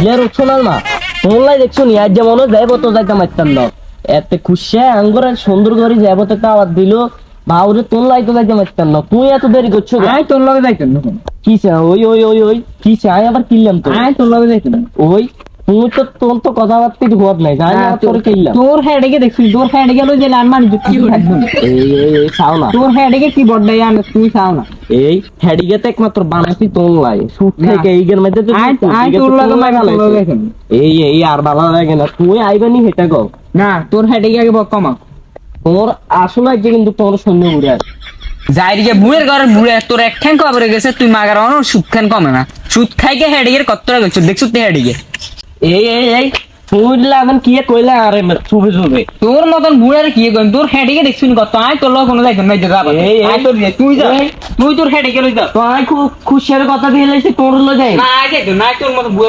বুঝলে রক্ষণাল না তোমলাই দেখছো নি আজ যেমন যাইব তো যাইতে মারতাম না এতে খুশি আঙ্গুরের সুন্দর করে যাইব তো আওয়াজ দিল বাউরে তোমলাই তো যাইতে মারতাম না তুই এত দেরি করছো আয় তোর লগে যাইতেন না কি চা ওই ওই ওই ওই কি চা আবার কিনলাম তো আয় তোর লগে যাইতেন ওই তুই তো তোর তো কথাবার্তা ঘর নাই জানি না তোর কিনলাম তোর হেডে দেখছিস তোর হেডে গেল যে লান মান কি থাকবে এই এই এই চাও না তোর হেডে কি বড়াই আন তুই চাও না এই হেডিগেতে একমাত্র বানাইছি তোলাই সুট থেকে এইগের মধ্যে তো আয় আয় তোর লগে মাই তোর লগে যাইতেন এই এই আর ভালো লাগে না তুই আইবানি হেটা গো না তোর হেডে আগে বক কমা তোর আসলে আজকে কিন্তু তোর সৈন্য উড়ে আছে যাইরিকে বুয়ের ঘরের বুড়ে তোর এক ঠ্যাং কবরে গেছে তুই মাগার অন সুদ খান কমে না সুদ খাইকে হেডিকের কতটা গেছো দেখছো তুই হেডিকে এই এই এই তুই লাগন কি কইলা আরে চুবে চুবে তোর মতন বুড়ার কি কইন তোর হেডিকে দেখছিস কত আয় তোর লগে কোনো যাইতেন না যাবা এই, এই। আয় তোর তুই যা তুই তোর হেডিকে লই যা তো আমি খুব খুশির কথা দিয়ে লাইছি তোর লো যাই না আয় যাইতো না তোর মতন